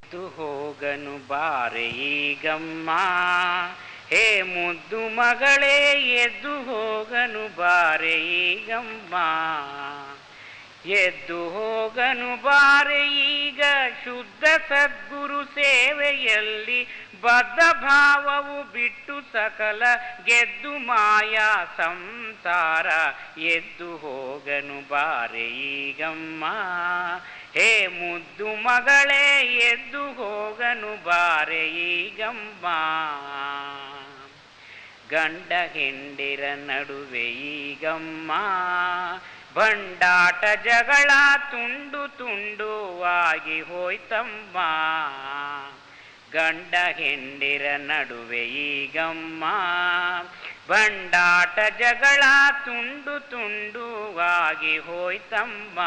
ಎದ್ದು ಹೋಗನು ಬಾರೆ ಈಗಮ್ಮ, ಹೇ ಮುದ್ದು ಮಗಳೇ ಎದ್ದು ಹೋಗನು ಬಾರೆ ಈಗಮ್ಮ. ಎದ್ದು ಹೋಗನು ಬಾರೆ ಈಗ ಶುದ್ಧ ಸದ್ಗುರು ಸೇವೆಯಲ್ಲಿ, ಬದ್ಧ ಭಾವವು ಬಿಟ್ಟು ಸಕಲ ಗೆದ್ದು ಮಾಯಾ ಸಂಸಾರ. ಎದ್ದು ಹೋಗನು ಬಾರೆ ಈಗಮ್ಮ, ಹೇ ಮುದ್ದು ಮಗಳೇ ಎದ್ದು ಹೋಗನು ಬಾರೆ ಈಗಮ್ಮ. ಗಂಡ ಹೆಂಡಿರ ನಡುವೆ ಈಗಮ್ಮ ಬಂಡಾಟ ಜಗಳ ತುಂಡು ತುಂಡುವಾಗಿ ಹೋಯ್ತಮ್ಮ. ಗಂಡ ಹೆಂಡಿರ ನಡುವೆ ಈಗಮ್ಮ ಬಂಡಾಟ ಜಗಳ ತುಂಡು ತುಂಡುವಾಗಿ ಹೋಯ್ತಮ್ಮ.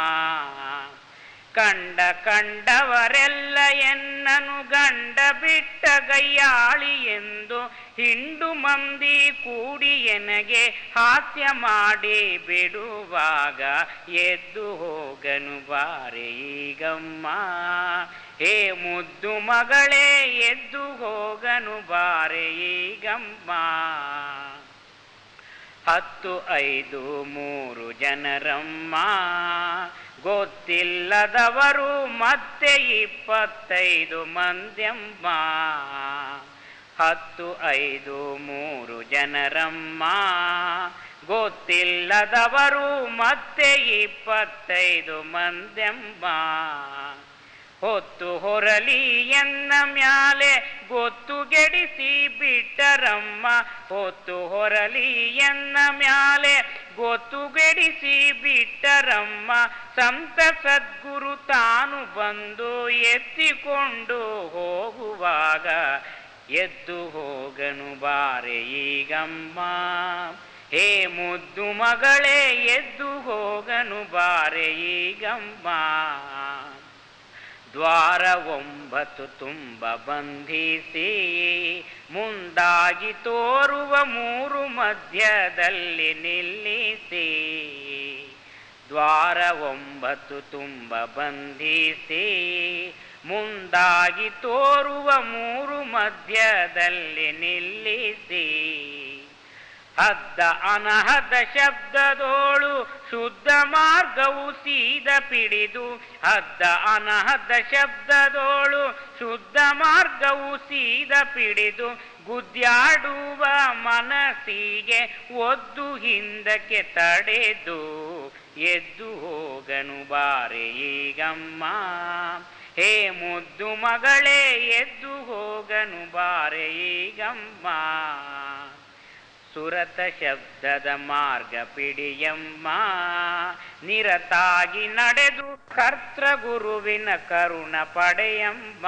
ಕಂಡವರೆಲ್ಲ ಎನ್ನನು ಗಂಡ ಬಿಟ್ಟ ಗಯ್ಯಾಳಿ ಎಂದು, ಹಿಂಡು ಮಂದಿ ಕೂಡಿ ಎನಗೆ ಹಾಸ್ಯ ಮಾಡಿ ಬಿಡುವಾಗ. ಎದ್ದು ಹೋಗನು ಬಾರೆ ಈಗಮ್ಮ, ಹೇ ಮುದ್ದು ಮಗಳೇ ಎದ್ದು ಹೋಗನು ಬಾರೆ ಈಗಮ್ಮ. 10, 5, 3 ಜನರಮ್ಮ, ಗೊತ್ತಿಲ್ಲದವರು ಮತ್ತೆ 25 ಮಂದ್ಯಮ್ಮ. 10, 5, 3 ಜನರಮ್ಮ, ಗೊತ್ತಿಲ್ಲದವರು ಮತ್ತೆ 25 ಮಂದ್ಯಮ್ಮ. ಹೊತ್ತು ಹೊರಲಿ ಎನ್ನ ಮ್ಯಾಲೆ ಗೊತ್ತು ಗೆಡಿಸಿ ಬಿಟ್ಟರಮ್ಮ. ಹೊತ್ತು ಹೊರಲಿ ಎನ್ನ ಮ್ಯಾಲೆ ಗೊತ್ತು ಗೆಡಿಸಿ ಬಿಟ್ಟರಮ್ಮ. ಸಂತ ಸದ್ಗುರು ತಾನು ಬಂದು ಎತ್ತಿಕೊಂಡು ಹೋಗುವಾಗ. ಎದ್ದು ಹೋಗನು ಬಾರೆ ಈಗಮ್ಮ, ಹೇ ಮುದ್ದು ಮಗಳೇ ಎದ್ದು ಹೋಗನು ಬಾರೆ ಈಗಮ್ಮ. ದ್ವಾರ 9 ತುಂಬ ಬಂಧಿಸಿ, ಮುಂದಾಗಿ ತೋರುವ 3 ಮಧ್ಯದಲ್ಲಿ ನಿಲ್ಲಿಸಿ. ದ್ವಾರ 9 ತುಂಬ ಬಂಧಿಸಿ, ಮುಂದಾಗಿ ತೋರುವ 3 ಮಧ್ಯದಲ್ಲಿ ನಿಲ್ಲಿಸಿ. ಹದ್ದ ಅನಹದ ಶಬ್ದದೋಳು ಶುದ್ಧ ಮಾರ್ಗವು ಸೀದ ಪಿಡಿದು. ಹದ್ದ ಅನಹದ ಶಬ್ದದೋಳು ಶುದ್ಧ ಮಾರ್ಗವು ಸೀದ ಪಿಡಿದು. ಗುದ್ಯಾಡುವ ಮನಸ್ಸಿಗೆ ಒದ್ದು ಹಿಂದಕ್ಕೆ ತಡೆದು. ಎದ್ದು ಹೋಗನು ಬಾರೆ ಈಗಮ್ಮ, ಹೇ ಮುದ್ದು ಮಗಳೇ ಎದ್ದು ಹೋಗನು ಬಾರೆ ಈಗಮ್ಮ. ಸುರತ ಶಬ್ದದ ಮಾರ್ಗ ಪಿಡಿಯಮ್ಮ, ನಿರತಾಗಿ ನಡೆದು ಕರ್ತೃ ಗುರುವಿನ ಕರುಣ ಪಡೆಯಮ್ಮ.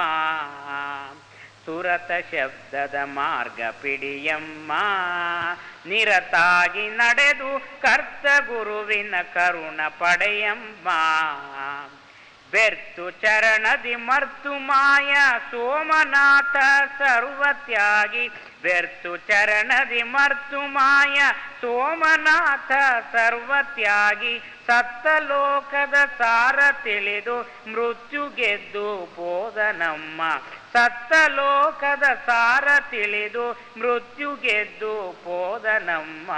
ಸುರತ ಶಬ್ದದ ಮಾರ್ಗ ಪಿಡಿಯಮ್ಮ, ನಿರತಾಗಿ ನಡೆದು ಕರ್ತೃ ಗುರುವಿನ ಕರುಣ ಪಡೆಯಮ್ಮ. ಬೆರ್ತು ಚರಣದಿ ಮರ್ತು ಮಾಯ ಸೋಮನಾಥ ಸರ್ವತ್ಯಾಗಿ. ಬೆರ್ತು ಚರಣದಿ ಮರ್ತು ಮಾಯ ಸೋಮನಾಥ ಸರ್ವತ್ಯಾಗಿ. ಸತ್ತ ಲೋಕದ ಸಾರ ತಿಳಿದು ಮೃತ್ಯು ಗೆದ್ದು ಹೋದನಮ್ಮ. ಸತ್ತ ಲೋಕದ ಸಾರ ತಿಳಿದು ಮೃತ್ಯು ಗೆದ್ದು ಹೋದನಮ್ಮ.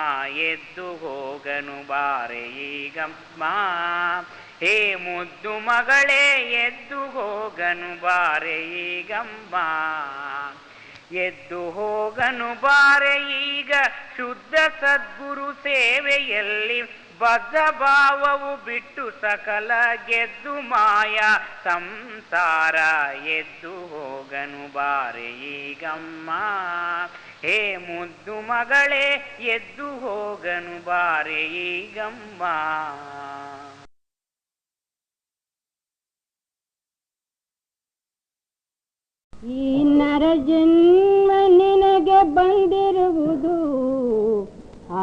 ಎದ್ದು ಹೋಗನು ಬಾರೆ ಈಗಮ್ಮ, ಹೇ ಮುದ್ದು ಮಗಳೇ ಎದ್ದು ಹೋಗನು ಬಾರೆ ಈಗಮ್ಮ. ಎದ್ದು ಹೋಗನು ಬಾರೆ ಈಗ ಶುದ್ಧ ಸದ್ಗುರು ಸೇವೆಯಲ್ಲಿ, ಬದ್ಧ ಭಾವವು ಬಿಟ್ಟು ಸಕಲ ಗೆದ್ದು ಮಾಯಾ ಸಂಸಾರ. ಎದ್ದು ಹೋಗನು ಬಾರೆ ಈಗಮ್ಮ, ಹೇ ಮುದ್ದು ಮಗಳೇ ಎದ್ದು ಹೋಗನು ಬಾರೆ ಈಗಮ್ಮ. ಈ ನರ ಜನ್ಮ ನಿನಗೆ ಬಂದಿರುವುದು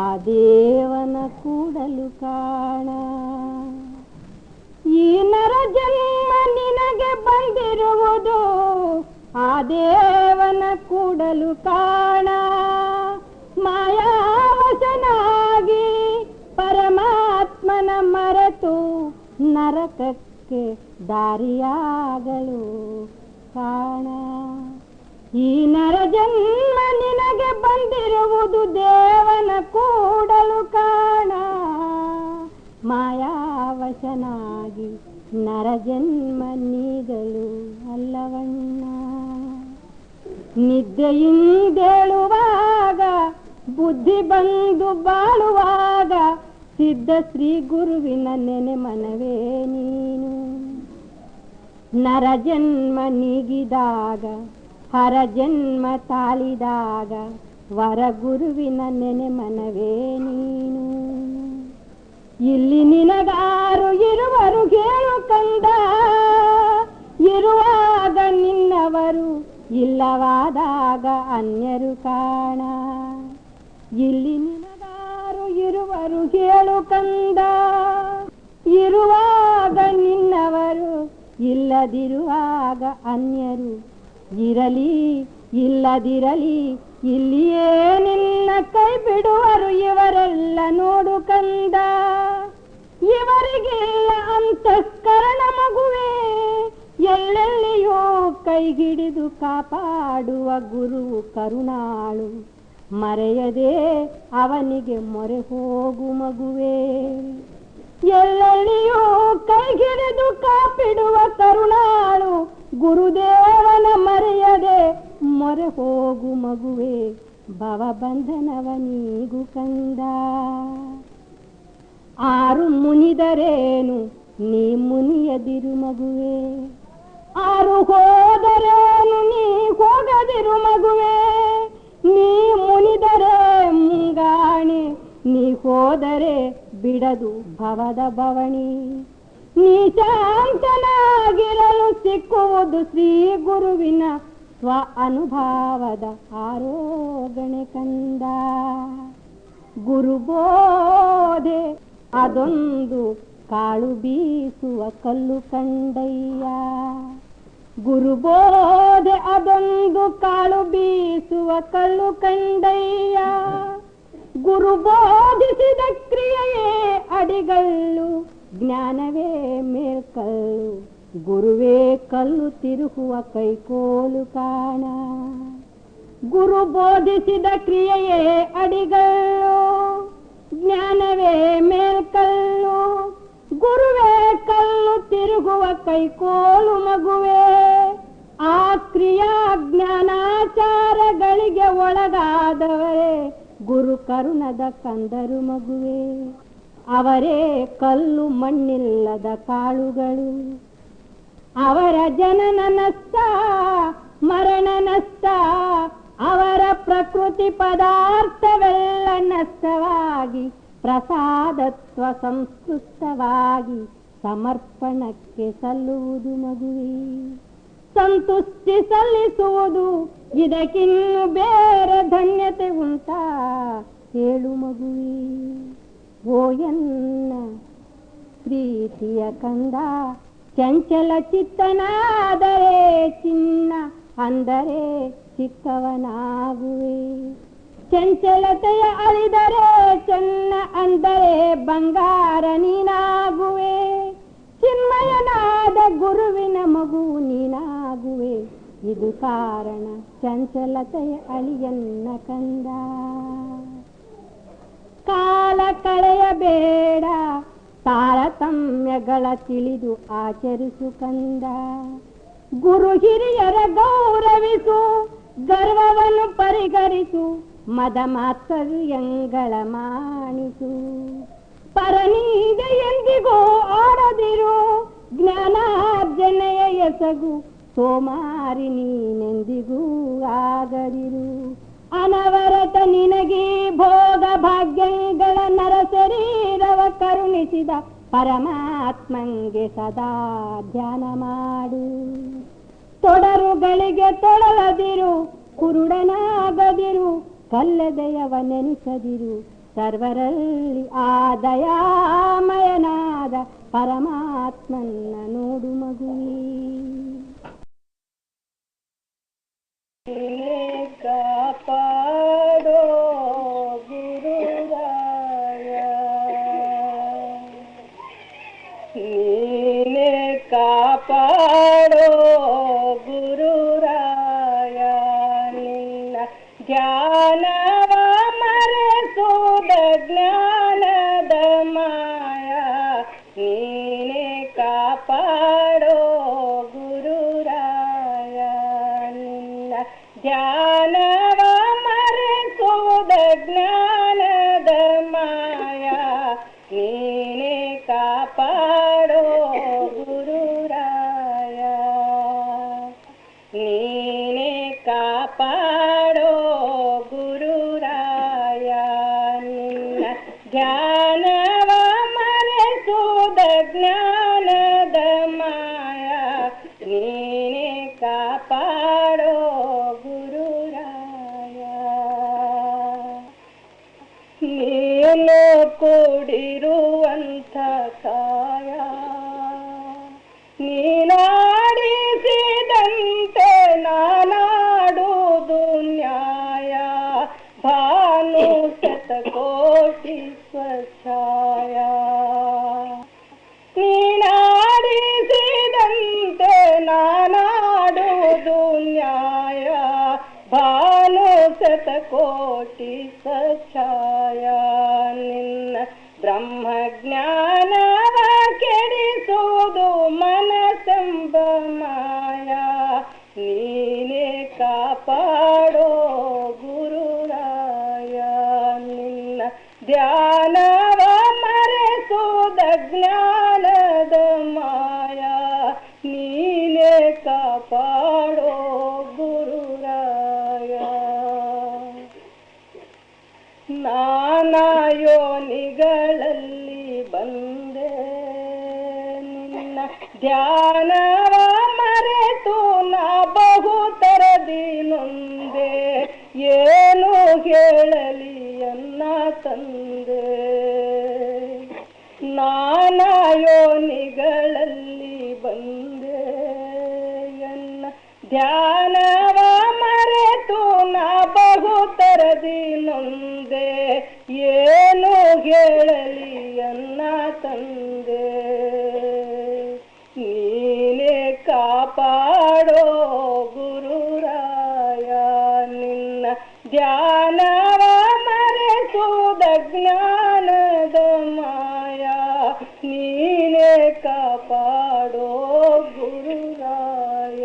ಆ ದೇವನ ಕೂಡಲು ಕಾಣ. ಈ ನರ ಜನ್ಮ ನಿನಗೆ ಬಂದಿರುವುದು ಆ ದೇವನ ಕೂಡಲು ಕಾಣ. ಮಾಯಾವಶನಾಗಿ ಪರಮಾತ್ಮನ ಮರೆತು ನರಕಕ್ಕೆ ದಾರಿಯಾಗಲು ಕಾಣ. ಈ ನರ ಜನ್ಮ ನಿನಗೆ ಬಂದಿರುವುದು ದೇವನ ಕೂಡಲು ಕಾಣ. ಮಾಯಾವಶನಾಗಿ ನರ ಜನ್ಮ ನೀಡಲು ಅಲ್ಲವಣ್ಣ. ನಿದ್ದೆಯಿಂದೇಳುವಾಗ ಬುದ್ಧಿ ಬಂದು ಬಾಳುವಾಗ ಸಿದ್ಧ ಶ್ರೀ ಗುರುವಿನ ನೆನೆ ಮನವೇ ನೀನು. ನರ ಜನ್ಮ ನೀಗಿದಾಗ ಹರ ಜನ್ಮ ತಾಳಿದಾಗ ವರ ಗುರುವಿನ ನೆನೆ ಮನವೇ ನೀನು. ಇಲ್ಲಿ ನಿನಗಾರು ಇರುವರು ಹೇಳು ಕಂದ, ಇರುವಾಗ ನಿನ್ನವರು ಇಲ್ಲವಾದಾಗ ಅನ್ಯರು ಕಾಣ. ಇಲ್ಲಿ ನಿನಗಾರು ಇರುವರು ಹೇಳು ಕಂದ, ಇರುವಾಗ ನಿನ್ನವರು ಇಲ್ಲದಿರುವಾಗ ಅನ್ಯರು. ಇರಲಿ ಇಲ್ಲದಿರಲಿ ಇಲ್ಲಿಯೇ ನಿನ್ನ ಕೈ ಬಿಡುವರು ಇವರೆಲ್ಲ ನೋಡು ಕಂದ. ಇವರಿಗೆಲ್ಲ ಅಂತಃಕರಣ ಮಗುವೆ, ಎಲ್ಲೆಲ್ಲಿಯೋ ಕೈ ಹಿಡಿದು ಕಾಪಾಡುವ ಗುರು ಕರುಣಾಳು. ಮರೆಯದೆ ಅವನಿಗೆ ಮೊರೆ ಹೋಗು ಮಗುವೆ. ಎಲ್ಲೆಲ್ಲಿಯೂ ಕೈ ಹಿಡಿದು ಕಾಪಿಡುವ ಕರುಣಾಳು ಗುರುದೇವನ ಮರೆಯದೆ ಮೊರೆ ಹೋಗು ಮಗುವೆ. ಭವಬಂಧನವ ನೀಗು ಕಂದ. ಆರು ಮುನಿದರೇನು ನೀ ಮುನಿಯದಿರು ಮಗುವೆ, ಆರು ಹೋದರೇನು ನೀ ಹೋಗದಿರು ಮಗುವೆ. ನೀ ಮುನಿದರೆ ಮುಂಗಾಣಿ, ನೀ ಹೋದರೆ ಬಿಡದು ಭವದ ಬವಣಿ. ನೀ ಶಾಂತನಾಗಿರಲು ಸಿಕ್ಕುವುದು ಶ್ರೀ ಗುರುವಿನ ಸ್ವ ಅನುಭವದ ಆರೋಗಣೆ ಕಂದ. ಗುರುಬೋಧೆ ಅದೊಂದು ಕಾಳು ಬೀಸುವ ಕಲ್ಲು ಕಂಡಯ್ಯ. ಗುರುಬೋಧೆ ಅದೊಂದು ಕಾಳು ಬೀಸುವ ಕಲ್ಲು ಕಂಡಯ್ಯ. ಗುರು ಬೋಧಿಸಿದ ಕ್ರಿಯೆಯೇ ಅಡಿಗಲ್ಲು, ಜ್ಞಾನವೇ ಮೇಲ್ಕಲ್ಲು. ಗುರುವೇ ಕಲ್ಲು ತಿರುಗುವ ಕೈಕೋಲು ಕಾಣ. ಗುರು ಬೋಧಿಸಿದ ಕ್ರಿಯೆಯೇ ಅಡಿಗಲ್ಲು, ಜ್ಞಾನವೇ ಮೇಲ್ಕಲ್ಲು. ಗುರುವೇ ಕಲ್ಲು ತಿರುಗುವ ಕೈಕೋಲು ಮಗುವೆ. ಆ ಕ್ರಿಯಾ ಜ್ಞಾನಾಚಾರಗಳಿಗೆ ಒಳಗಾದವರೇ ಗುರು ಕರುಣದ ಕಂದರು ಮಗುವೆ. ಅವರೇ ಕಲ್ಲು ಮಣ್ಣಿಲ್ಲದ ಕಾಳುಗಳು. ಅವರ ಜನನ ನಷ್ಟ ಮರಣ ನಷ್ಟ, ಅವರ ಪ್ರಕೃತಿ ಪದಾರ್ಥವೆಲ್ಲ ನಷ್ಟವಾಗಿ ಪ್ರಸಾದತ್ವ ಸಂಸ್ಕೃತವಾಗಿ ಸಮರ್ಪಣಕ್ಕೆ ಸಲ್ಲುವುದು ಮಗುವೆ. ಸಂತುಷ್ಟಿ ಸಲ್ಲಿಸುವುದು ಇದಕ್ಕಿನ್ನು ಬೇರೆ ಧನ್ಯತೆ ಉಂಟಾ ಹೇಳು ಮಗುವೆ. ಓ ಎನ್ನ ಪ್ರೀತಿಯ ಕಂದ, ಚಂಚಲ ಚಿತ್ತನಾದರೆ ಚಿನ್ನ ಅಂದರೆ ಚಿಕ್ಕವನಾಗುವೆ. ಚಂಚಲತೆಯ ಅಳಿದರೆ ಚೆನ್ನ ಅಂದರೆ ಬಂಗಾರ ನೀನಾಗುವೆ. ಚಿನ್ಮಯನಾದ ಗುರುವಿನ ಮಗು ನೀನಾಗುವೆ. ಇದು ಕಾರಣ ಚಂಚಲತೆಯ ಅಳಿಯನ್ನ ಕಂದ. ಕಾಲ ಕಳೆಯಬೇಡ, ತಾರತಮ್ಯಗಳ ತಿಳಿದು ಆಚರಿಸು ಕಂದ. ಗುರು ಹಿರಿಯರ ಗೌರವಿಸು, ಗರ್ವವನ್ನು ಪರಿಗರಿಸು, ಮದ ಮಾತ್ಸರ್ಯಂಗಳ ಮಾಣಿಸು. ಪರನಿಂದೆ ಎಂದಿಗೂ ಆಡದಿರು, ಜ್ಞಾನಾರ್ಜನೆಯ ಎಸಗು, ಸೋಮಾರಿ ನೀನೆಂದಿಗೂ ಆಗದಿರು. ಅನವರತ ನಿನಗೆ ಭೋಗ ಭಾಗ್ಯಗಳ ನರ ಶರೀರವ ಕರುಣಿಸಿದ ಪರಮಾತ್ಮಂಗೆ ಸದಾ ಧ್ಯಾನ ಮಾಡು. ತೊಡರುಗಳಿಗೆ ತೊಡಲದಿರು, ಕುರುಡನಾಗದಿರು, ಕಲ್ಲದೆಯವ ನೆನೆಸದಿರು. ಸರ್ವರಲ್ಲಿ ಆ ದಯಾಮಯನಾದ ಪರಮಾತ್ಮನ್ನ ನೋಡು ಮಗುವೇ. ಕಾಪಾಡೋ ಗುರುರಾಯ, ನೀನೆ ಕಾಪಾಡೋ ಗುರುರಾಯ. ಧ್ಯಾನವ ಮರೆಸುವುದ ಜ್ಞಾನದ ಮಾಯ ನೀನೇ ಕಾಪಾಡೋ ಗುರುರಾಯ ನೀನೇ ಕಾಪಾಡೋ ಗುರುರಾಯ ನಿನ್ನ ಧ್ಯಾನವ ಮರೆಸುವುದ ಜ್ಞಾನದ ಮಾಯ ನೀನೇ ಕಾಪಾಡೋ ಗುರುರಾಯ ನೀನು ಕೂಡಿರುವಂಥ ಕಾಯ ನೀನಾಡಿಸಿದಂತೆ ನಾನಾಡುವುದು ನ್ಯಾಯ ಭಾನು ಶತಕೋಟಿ ಸ್ವಚ್ಛಾಯ ನೀನಾಡಿಸಿದಂತೆ ನಾನಾಡುವುದು ನ್ಯಾಯ ಭಾನು ಶತಕೋಟಿ ಸ್ವಚ್ಛಾಯ ನಿನ್ನ ಬ್ರಹ್ಮಜ್ಞಾನವ ಕೆಡಿಸುವುದು ಮನಸೆಂಬ ಮಾಯ ನೀನೇ ಕಾಪಾಡೋ ಗುರುರಾಯ ನಿನ್ನ ಧ್ಯಾನವ ಮರೆಸುವುದ ಜ್ಞಾನದ ಮಾಯ ನೀನೇ ಕಾಪಾಡೋ ಗುರುರಾಯ ನಾನಾ ಯೋನಿಗಳಲ್ಲಿ ಬಂದೆ ನಿನ್ನ ಧ್ಯಾನವ ಮರೆತು ನಾ ಬಹು ತರದಿ ನೊಂದೆ ಏನು ಹೇಳಲಿ ಅನ್ನ ತಂದೆ ನಾನಾ ಯೋನಿಗಳಲ್ಲಿ ಬಂದೆ ಎನ್ನ ಧ್ಯಾನವ ಮರೆತು ನಾ ಬಹು ತರದಿ ನೊಂದೆ ಏನು ಹೇಳಲಿ ಅನ್ನ ತಂದೆ ನೀನೇ ಕಾಪಾಡೋ ಗುರುರಾಯ ನಿನ್ನ ಧ್ಯಾನವ ಮರೆಸುವುದ ಜ್ಞಾನದ ಮಾಯ ನೀನೇ ಕಾಪಾಡೋ ಗುರುರಾಯ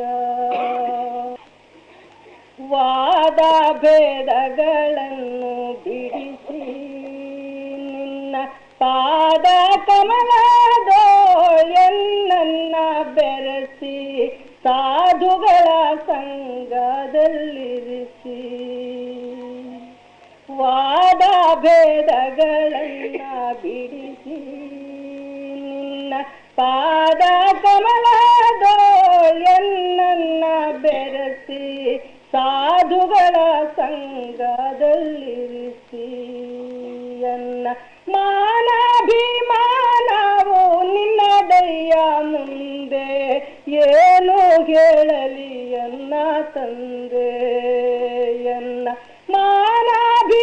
ವಾದ ಭೇದಗಳನ್ನು ಬಿಡಿಸಿ ನಿನ್ನ ಪಾದ ಕಮಲದೋಳೆನ್ನ ಬೆರೆಸಿ ಸಾಧುಗಳ ಸಂಗದಲ್ಲಿರಿಸಿ ವಾದ ಭೇದಗಳನ್ನ ಬಿಡಿಸಿ ನಿನ್ನ ಪಾದ ಕಮಲದೋಳೆನ್ನ ಬೆರೆಸಿ ಸಾಧುಗಳ ಸಂಗದಲ್ಲಿರಿಸಿ ಎನ್ನ ಮಾನಾಭಿಮಾನವು ನಿನ್ನದಯ್ಯ ಮುಂದೆ ಏನು ಹೇಳಲಿ ಎನ್ನ ತಂದೆ ಎನ್ನ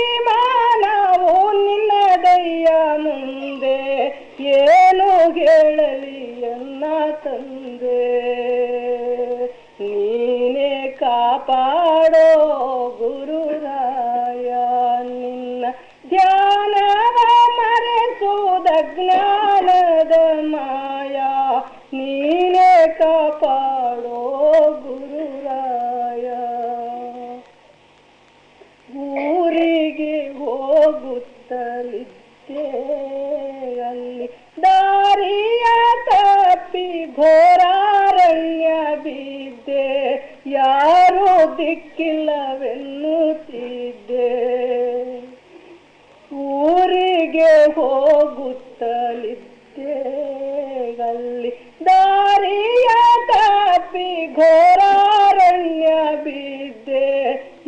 ಮಾನಾಭಿಮಾನವು ನಿನ್ನದಯ್ಯ ಮುಂದೆ ಏನು ಹೇಳಲಿ ಎನ್ನ ತಂದೆ ನೀನೇ ಕಾಪಾಡೋ ಗುರುರಾಯ ನಿನ್ನ ಧ್ಯಾನವ ಮರೆಸುವುದ ಜ್ಞಾನದ ಮಾಯ ನೀನೇ ಕಾಪಾಡೋ ಗುರುರಾಯ ಊರಿಗೆ ಹೋಗುತ್ತಲಿದ್ದೆ ಅಲ್ಲಿ ದಾರಿಯ ತಪ್ಪಿ ಘೋರಾರಣ್ಯ ಬಿದ್ದೆ ಯಾರೂ ದಿಕ್ಕಿಲ್ಲವೆನ್ನುತ್ತಿದ್ದೆ ಊರಿಗೆ ಹೋಗುತ್ತಲಿದ್ದೆ ಅಲ್ಲಿ ದಾರಿಯ ತಪ್ಪಿ ಘೋರಾರಣ್ಯ ಬಿದ್ದೆ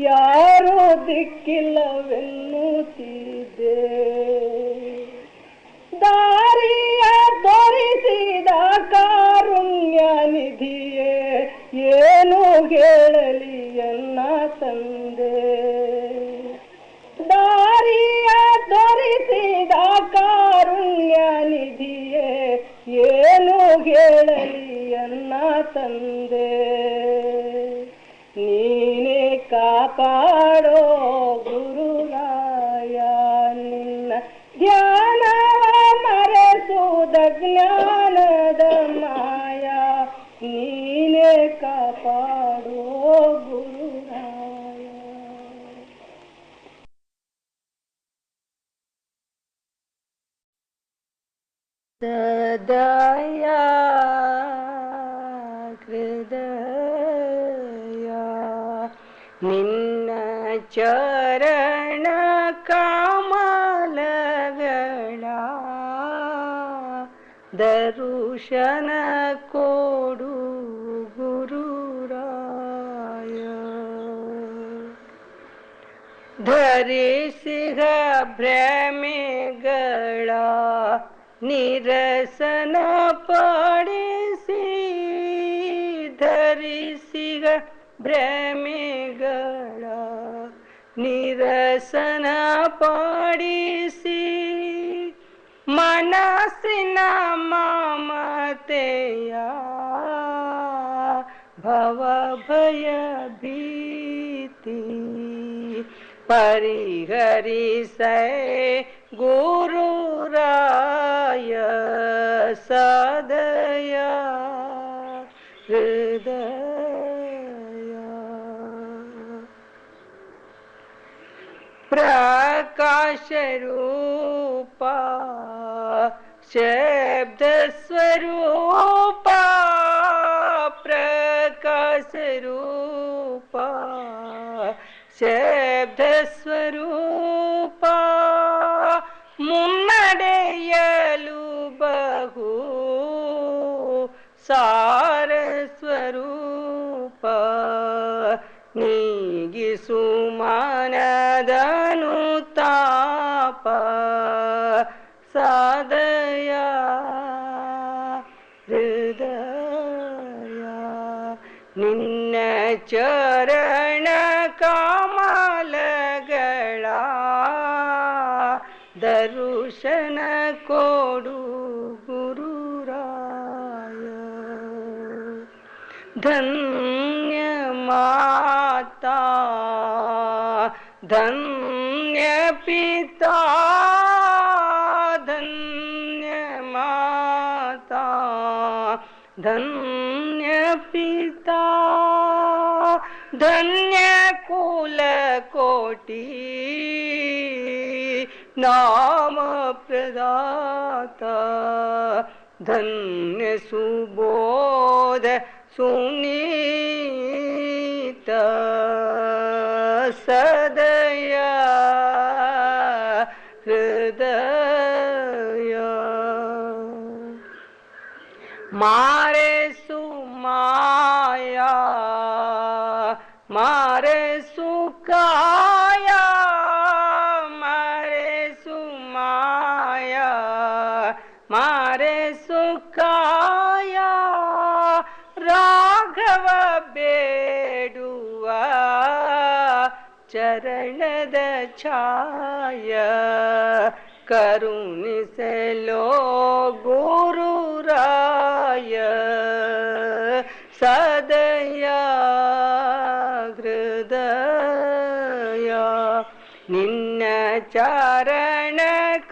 ಯಾರೂ ದಿಕ್ಕಿಲ್ಲವೆನ್ನುತ್ತಿದ್ದೆ ದಾರಿಯ ತೋರಿಸಿದ ಕಾರುಣ್ಯ ನಿಧಿಯೇ ಏನು ಹೇಳಲಿ ಎನ್ನ ತಂದೆ ದಾರಿಯ ತೋರಿಸಿದ ಕಾರುಣ್ಯ ನಿಧಿಯೇ ಏನು ಹೇಳಲಿ ಎನ್ನ ತಂದೆ ನೀನೇ ಕಾಪಾಡೋ ಗುರುರಾಯ ನಿನ್ನ ಧ್ಯಾನವ ಮರೆಸುವುದ ಜ್ಞಾನದ ಮಾಯ ನೀನೇ ಕಾಪಾಡೋ ಗುರುರಾಯ ನಿನ್ನ ಚರಣ ಕಮಲಗಳ ದರುಶನ ಕೊಡು ಗುರುರಾಯ. ಧರಿಸಿಹ ಭ್ರಮೆಗಳ ನಿರಸನ ಪಡಿಸಿ, ಧರಿಸಿಹ ಭ್ರಮೆಗಳ ನಿರಸನ ಪಡಿಸಿ, ಮನಸ್ಸಿನ ಮಮತೆಯ ಭವ ಭಯ ಭೀತಿ ಪರಿಹರಿಸೇ ಗುರುರಾಯ ಸದಯ ಹೃದಯ. ಪ್ರಕಾಶ ರೂಪ ಶಬ್ದ ಸ್ವರೂಪ, ಪ್ರಕಾಶ ರೂಪ ಶಬ್ದ ಸ್ವರೂಪ, ಮುನ್ನಡೆಯಲು ಬಹು ಸಾರ ಸ್ವರೂಪ, ನೀಗಿಸು ಮನದನುತಾಪ ಸದಯ ಹೃದಯ. ನಿನ್ನ ಚರಣ ಕಮಲಗಳ ದರುಶನ ಕೊಡು ಗುರುರಾಯ. ಧನ್ಯ ಮಾತಾ ಧನ್ಯ ಪಿತಾ, ಧನ್ಯ ಮಾತಾ ಧನ್ಯ ಪಿತಾ, ಧನ್ಯ ಕುಲ ಕೋಟಿ ನಾಮ ಪ್ರದಾತ, ಧನ್ಯ ಸುಬೋಧ ಸುನೀತ ಸದಯ ಹೃದಯ. ಮಾರೆ ಸುಮಾಯ ಮಾರೆ ಸುಖಾಯ, ಮಾರೆ ಸುಮಾಯ ಮಾರೆ ಸುಖಾಯ, ರಾಘವ ಬೇಡುವ ಚರಣದ ಛಾಯ, ಕರುಣಿಸಲೋ ಗುರುರಾಯ ಸದಯ ಹೃದಯ. ನಿನ್ನ ಚರಣ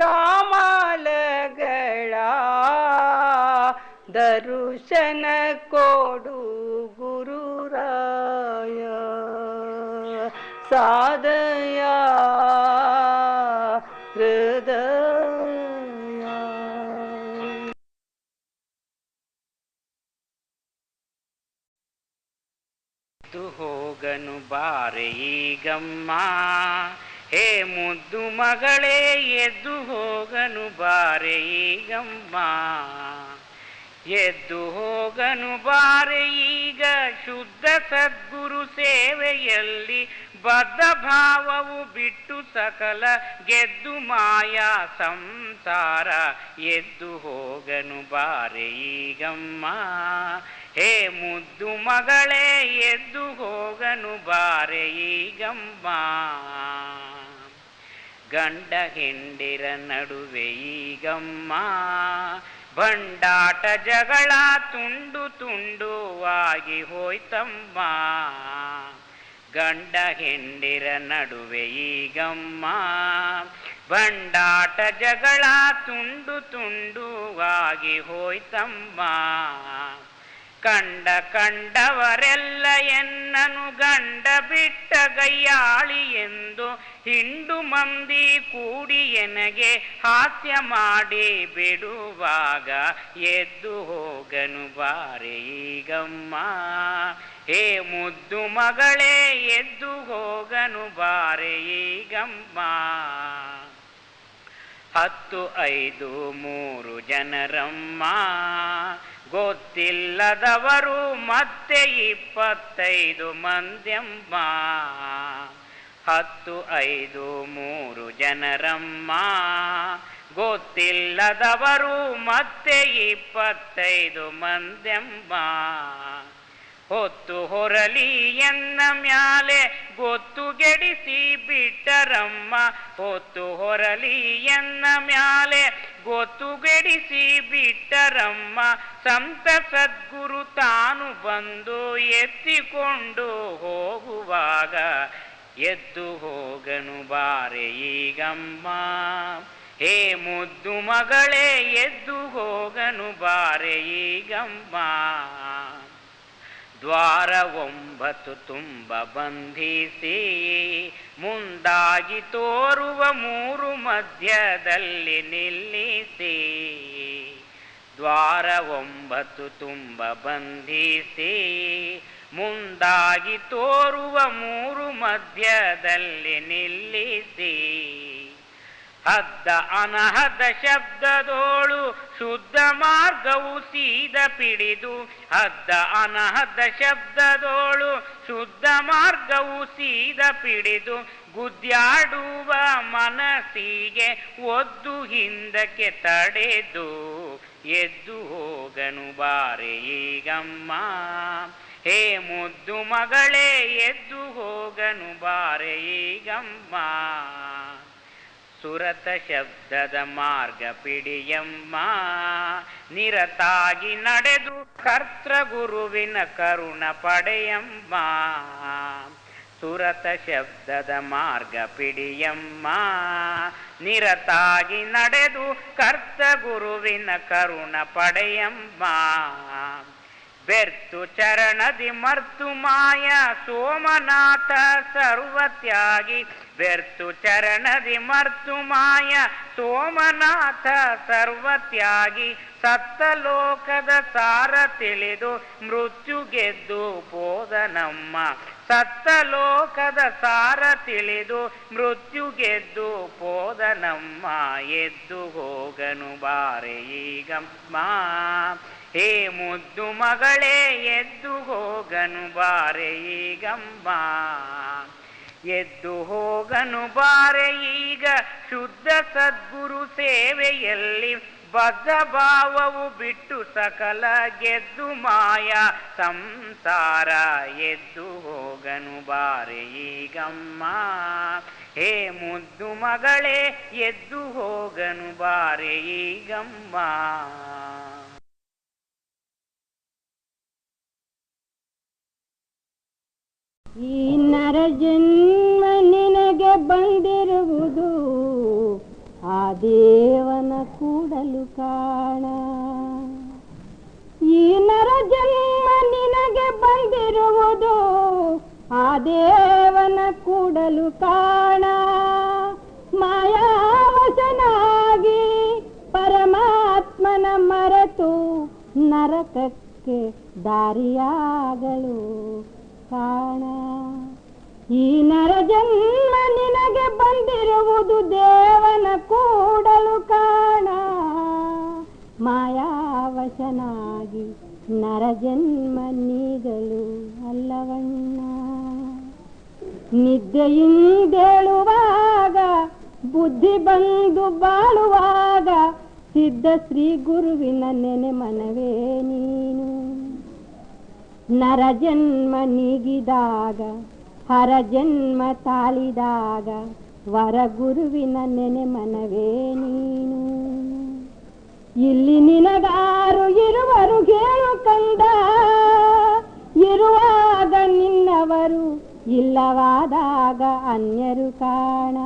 ಕಮಲಗಳ ದರುಶನ ಕೊಡು ಗುರುರಾಯ ಸದಯ ಹೃದಯ. ಹೋಗನು ಬಾರೆ ಈಗಮ್ಮ, ಹೇ ಮುದ್ದು ಮಗಳೇ ಎದ್ದು ಹೋಗನು ಬಾರೆ ಈಗಮ್ಮ, ಎದ್ದು ಹೋಗನು ಬಾರೆ ಈಗ ಶುದ್ಧ ಸದ್ಗುರು ಸೇವೆಯಲ್ಲಿ, ಬದ್ಧ ಭಾವವು ಬಿಟ್ಟು ಸಕಲ ಗೆದ್ದು ಮಾಯಾ ಸಂಸಾರ, ಎದ್ದು ಹೋಗನು ಬಾರೆ ಈಗಮ್ಮ, ಹೇ ಮುದ್ದು ಮಗಳೇ ಎದ್ದು ಹೋಗನು ಬಾರೆ ಈಗಮ್ಮ. ಗಂಡ ಹೆಂಡಿರ ನಡುವೆ ಈಗಮ್ಮ, ಬಂಡಾಟ ಜಗಳ ತುಂಡು ತುಂಡುವಾಗಿ ಹೋಯ್ತಮ್ಮ, ಗಂಡ ಹೆಂಡಿರ ನಡುವೆ ಈಗಮ್ಮ, ಬಂಡಾಟ ಜಗಳ ತುಂಡು ತುಂಡುವಾಗಿ ಹೋಯ್ತಮ್ಮ, ಕಂಡವರೆಲ್ಲ ಎನ್ನನು ಗಂಡ ಬಿಟ್ಟ ಗಯ್ಯಾಳಿ ಎಂದು ಹಿಂಡು ಮಂದಿ ಕೂಡಿ ಎನಗೆ ಹಾಸ್ಯ ಮಾಡಿ ಬಿಡುವಾಗ ಎದ್ದು ಹೋಗನು ಬಾರೆ ಈಗಮ್ಮ. ಹೇ ಮುದ್ದು ಮಗಳೇ ಎದ್ದು ಹೋಗನು ಬಾರೆ ಈಗಮ್ಮ. 10, 5, 3 ಜನರಮ್ಮ, ಗೊತ್ತಿಲ್ಲದವರು ಮತ್ತೆ 25 ಮಂದ್ಯಮ್ಮ. 10, 5, 3 ಜನರಮ್ಮ, ಗೊತ್ತಿಲ್ಲದವರು ಮತ್ತೆ 25 ಮಂದ್ಯಮ್ಮ. ಹೊತ್ತು ಹೊರಲಿ ಎನ್ನ ಮ್ಯಾಲೆ ಗೊತ್ತು ಗೆಡಿಸಿ ಬಿಟ್ಟರಮ್ಮ. ಹೊತ್ತು ಹೊರಲಿ ಎನ್ನ ಮ್ಯಾಲೆ ಗೊತ್ತು ಗೆಡಿಸಿ ಬಿಟ್ಟರಮ್ಮ. ಸಂತ ಸದ್ಗುರು ತಾನು ಬಂದು ಎತ್ತಿಕೊಂಡು ಹೋಗುವಾಗ ಎದ್ದು ಹೋಗನು ಬಾರೆ ಈಗಮ್ಮ. ಹೇ ಮುದ್ದು ಮಗಳೇ ಎದ್ದು ಹೋಗನು ಬಾರೆ ಈಗಮ್ಮ. ದ್ವಾರ 9 ತುಂಬ ಬಂಧಿಸಿ ಮುಂದಾಗಿ ತೋರುವ 3 ಮಧ್ಯದಲ್ಲಿ ನಿಲ್ಲಿಸಿ. ದ್ವಾರ 9 ತುಂಬ ಬಂಧಿಸಿ ಮುಂದಾಗಿ ತೋರುವ 3 ಮಧ್ಯದಲ್ಲಿ ನಿಲ್ಲಿಸಿ. ಹದ್ದ ಅನಹದ ಶಬ್ದದೋಳು ಶುದ್ಧ ಮಾರ್ಗವು ಸೀದ ಪಿಡಿದು. ಹದ್ದ ಅನಹದ ಶಬ್ದದೋಳು ಶುದ್ಧ ಮಾರ್ಗವು ಸೀದ ಪಿಡಿದು. ಗುದ್ಯಾಡುವ ಮನಸ್ಸಿಗೆ ಒದ್ದು ಹಿಂದಕ್ಕೆ ತಡೆದು ಎದ್ದು ಹೋಗನು ಬಾರೆ ಈಗಮ್ಮ. ಹೇ ಮುದ್ದು ಮಗಳೇ ಎದ್ದು ಹೋಗನು ಬಾರೆ ಈಗಮ್ಮ. ಸುರತ ಶಬ್ದದ ಮಾರ್ಗ ಪಿಡಿಯಮ್ಮ, ನಿರತಾಗಿ ನಡೆದು ಕರ್ತ್ರ ಗುರುವಿನ ಕರುಣ ಪಡೆಯಮ್ಮ. ಸುರತ ಶಬ್ದದ ಮಾರ್ಗ ಪಿಡಿಯಮ್ಮ, ನಿರತಾಗಿ ನಡೆದು ಕರ್ತ ಗುರುವಿನ ಕರುಣ ಪಡೆಯಮ್ಮ. ಬೆರ್ತು ಚರಣದಿ ಮರ್ತು ಮಾಯ ಸೋಮನಾಥ ಸರ್ವತ್ಯಾಗಿ. ಬೆರ್ತು ಚರಣದಿ ಮರ್ತು ಮಾಯ ಸೋಮನಾಥ ಸರ್ವತ್ಯಾಗಿ. ಸತ್ತ ಲೋಕದ ಸಾರ ತಿಳಿದು ಮೃತ್ಯು ಗೆದ್ದು ಹೋದನಮ್ಮ. ಸತ್ತ ಲೋಕದ ಸಾರ ತಿಳಿದು ಮೃತ್ಯು ಗೆದ್ದು ಹೋದನಮ್ಮ. ಎದ್ದು ಹೋಗನು ಬಾರೆ ಈಗಮ್ಮ. ಹೇ ಮುದ್ದು ಮಗಳೇ ಎದ್ದು ಹೋಗನು ಬಾರೆ ಈಗಮ್ಮ. ಎದ್ದು ಹೋಗನು ಬಾರೆ ಈಗ ಶುದ್ಧ ಸದ್ಗುರು ಸೇವೆಯಲ್ಲಿ. ಬದ್ಧ ಭಾವವು ಬಿಟ್ಟು ಸಕಲ ಗೆದ್ದು ಮಾಯ ಸಂಸಾರ. ಎದ್ದು ಹೋಗನು ಬಾರೆ ಈಗಮ್ಮ. ಹೇ ಮುದ್ದು ಮಗಳೇ ಎದ್ದು ಹೋಗನು ಬಾರೆ ಈಗಮ್ಮ. ಈ ನರ ಜನ್ಮ ನಿನಗೆ ಬಂದಿರುವುದು ಆ ದೇವನ ಕೂಡಲು ಕಾಣ. ಈ ನರ ಜನ್ಮ ನಿನಗೆ ಬಂದಿರುವುದು ಆ ದೇವನ ಕೂಡಲು ಕಾಣ. ಮಾಯಾವಶನಾಗಿ ಪರಮಾತ್ಮನ ಮರೆತು ನರಕಕ್ಕೆ ದಾರಿಯಾಗಲು ಕಾಣ. ಈ ನರ ಜನ್ಮ ನಿನಗೆ ಬಂದಿರುವುದು ದೇವನ ಕೂಡಲು ಕಾಣ. ಮಾಯಾವಶನಾಗಿ ನರ ಜನ್ಮ ನೀಗಲು ಅಲ್ಲವಣ್ಣ. ನಿದ್ದೆಯಿಂದೇಳುವಾಗ ಬುದ್ಧಿ ಬಂದು ಬಾಳುವಾಗ ಸಿದ್ಧ ಶ್ರೀ ಗುರುವಿನ ನೆನೆ ಮನವೇ ನೀನು. ನರ ಜನ್ಮ ನೀಗಿದಾಗ ಹರ ಜನ್ಮ ತಾಳಿದಾಗ ವರ ಗುರುವಿನ ನೆನೆ ಮನವೇ ನೀನು. ಇಲ್ಲಿ ನಿನಗಾರು ಇರುವರು ಹೇಳು ಕಂದ. ಇರುವಾಗ ನಿನ್ನವರು ಇಲ್ಲವಾದಾಗ ಅನ್ಯರು ಕಾಣ.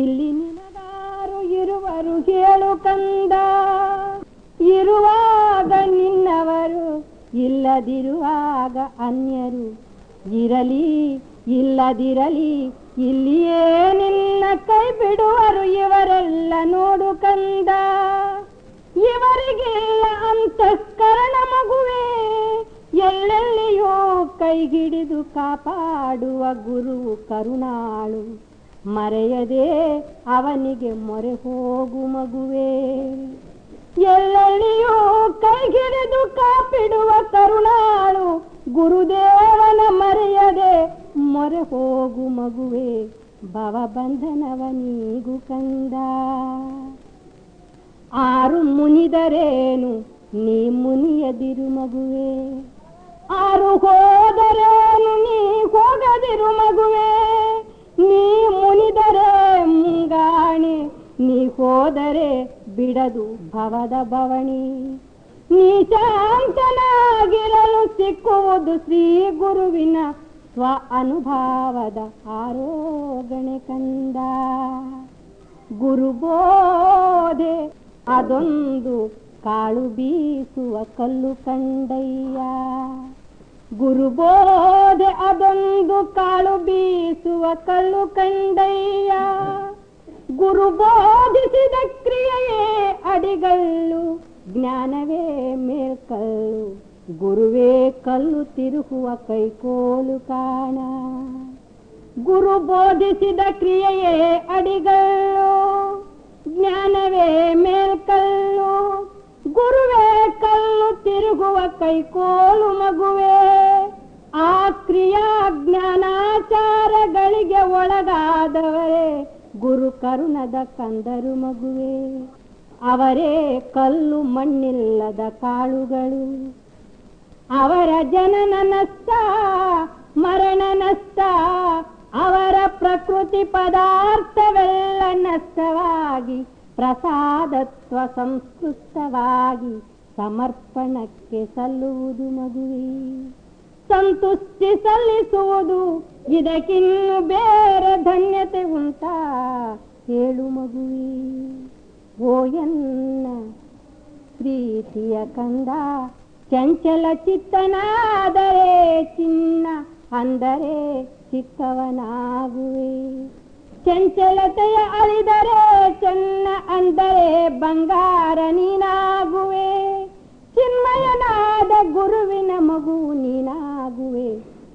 ಇಲ್ಲಿ ನಿನಗಾರು ಇರುವರು ಹೇಳು ಕಂದ. ಇರುವಾಗ ನಿನ್ನವರು ಇಲ್ಲದಿರುವಾಗ ಅನ್ಯರು ಇರಲಿ ಇಲ್ಲದಿರಲಿ ಇಲ್ಲಿಯೇ ನಿನ್ನ ಕೈ ಬಿಡುವರು ಇವರೆಲ್ಲ ನೋಡು ಕಂದ. ಇವರಿಗೆಲ್ಲ ಅಂತಃಕರಣ ಮಗುವೆ ಎಲ್ಲೆಲ್ಲಿಯೋ ಕೈ ಹಿಡಿದು ಕಾಪಾಡುವ ಗುರು ಕರುಣಾಳು. ಮರೆಯದೆ ಅವನಿಗೆ ಮೊರೆ ಹೋಗು ಮಗುವೆ. ಎಲ್ಲೆಲ್ಲಿಯೂ ಕೈ ಹಿಡಿದು ಕಾಪಿಡುವ ಕರುಣಾಳು ಗುರುದೇವನ ಮರೆಯದೆ ಮೊರೆ ಹೋಗು ಮಗುವೆ. ಭವಬಂಧನವ ನೀಗು ಕಂದ. ಆರು ಮುನಿದರೇನು ನೀ ಮುನಿಯದಿರು ಮಗುವೆ. ಆರು ಹೋದರೇನು ನೀ ಹೋಗದಿರು ಮಗುವೆ. ನೀ ಮುನಿದರೆ ಮುಂಗಾಣೆ ನೀ ಹೋದರೆ ಬಿಡದು ಭವದ ಬವಣಿ. ನೀ ಶಾಂತನಾಗಿರಲು ಸಿಕ್ಕುವುದು ಶ್ರೀ ಗುರುವಿನ ಸ್ವ ಅನುಭವದ ಆರೋಗಣೆ ಕಂದ. ಗುರುಬೋಧೆ ಅದೊಂದು ಕಾಳು ಬೀಸುವ ಕಲ್ಲು ಕಂಡಯ್ಯ. ಗುರುಬೋಧೆ ಅದೊಂದು ಕಾಳು ಬೀಸುವ ಕಲ್ಲು ಕಂಡಯ್ಯ. ಗುರು ಬೋಧಿಸಿದ ಕ್ರಿಯೆಯೇ ಅಡಿಗಲ್ಲು ಜ್ಞಾನವೇ ಮೇಲ್ಕಲ್ಲು. ಗುರುವೇ ಕಲ್ಲು ತಿರುಗುವ ಕೈಕೋಲು ಕಾಣ. ಗುರು ಬೋಧಿಸಿದ ಕ್ರಿಯೆಯೇ ಅಡಿಗಲ್ಲು ಜ್ಞಾನವೇ ಮೇಲ್ಕಲ್ಲು. ಗುರುವೇ ಕಲ್ಲು ತಿರುಗುವ ಕೈಕೋಲು ಮಗುವೆ. ಆ ಕ್ರಿಯಾ ಜ್ಞಾನಾಚಾರಗಳಿಗೆ ಒಳಗಾದವರೇ ಗುರು ಕರುಣದ ಕಂದರು ಮಗುವೆ. ಅವರೇ ಕಲ್ಲು ಮಣ್ಣಿಲ್ಲದ ಕಾಳುಗಳು. ಅವರ ಜನನ ನಷ್ಟ ಮರಣ ನಷ್ಟ. ಅವರ ಪ್ರಕೃತಿ ಪದಾರ್ಥವೆಲ್ಲ ನಷ್ಟವಾಗಿ ಪ್ರಸಾದತ್ವ ಸಂಸ್ಕೃತವಾಗಿ ಸಮರ್ಪಣಕ್ಕೆ ಸಲ್ಲುವುದು ಮಗುವೆ. ಸಂತುಷ್ಟಿ ಸಲ್ಲಿಸುವುದು ಇದಕ್ಕಿನ್ನು ಬೇರೆ ಧನ್ಯತೆ ಉಂಟಾ ಹೇಳು ಮಗುವೆ. ಓ ಎನ್ನ ಪ್ರೀತಿಯ ಕಂದ, ಚಂಚಲ ಚಿತ್ತನಾದರೆ ಚಿನ್ನ ಅಂದರೆ ಚಿಕ್ಕವನಾಗುವೆ. ಚಂಚಲತೆಯ ಅಳಿದರೆ ಚೆನ್ನ ಅಂದರೆ ಬಂಗಾರ ನೀನಾಗುವೆ. ಚಿನ್ಮಯನಾದ ಗುರುವಿನ ಮಗು ನೀನಾಗುವೆ.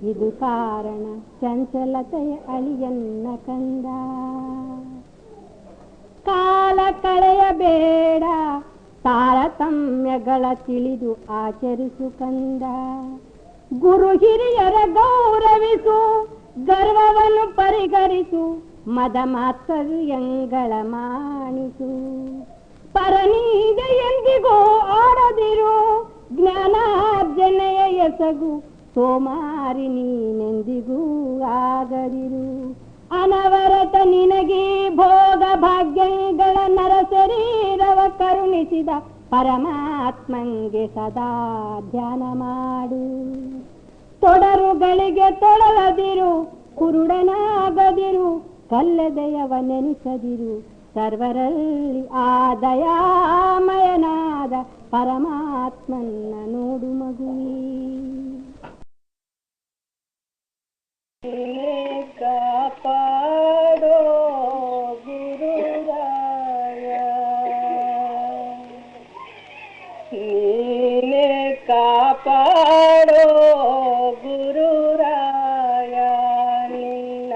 ಇದು ಕಾರಣ ಚಂಚಲತೆಯ ಅಳಿಯನ್ನ ಕಂದ. ಕಾಲ ಕಳೆಯಬೇಡ, ತಾರತಮ್ಯಗಳ ತಿಳಿದು ಆಚರಿಸು ಕಂದ. ಗುರು ಹಿರಿಯರ ಗೌರವಿಸು, ಗರ್ವವನ್ನು ಪರಿಗರಿಸು, ಮದ ಮಾತ್ಸರ್ಯಗಳ ಮಾಣಿಸು. ಪರನೀದೆ ಎಂದಿಗೂ ಆಡದಿರು, ಜ್ಞಾನಾರ್ಜನೆಯ ಎಸಗು, ಸೋಮಾರಿ ನೀನೆಂದಿಗೂ ಆಗದಿರು. ಅನವರತ ನಿನಗೀ ಭೋಗ ಭಾಗ್ಯಗಳ ನರ ಶರೀರವ ಕರುಣಿಸಿದ ಪರಮಾತ್ಮಂಗೆ ಸದಾ ಧ್ಯಾನ ಮಾಡು. ತೊಡರುಗಳಿಗೆ ತೊಡಲದಿರು, ಕುರುಡನಾಗದಿರು, ಕಲ್ಲದೆಯವ ನೆನೆಸದಿರು. ಸರ್ವರಲ್ಲಿ ಆ ದಯಾಮಯನಾದ ಪರಮಾತ್ಮನ್ನ ನೋಡು ಮಗುವೇ. ಕಾಪಾಡೋ ಗುರುರಾಯ, ನೀನೆ ಕಾಪಾಡೋ ಗುರುರಾಯ. ನಿನ್ನ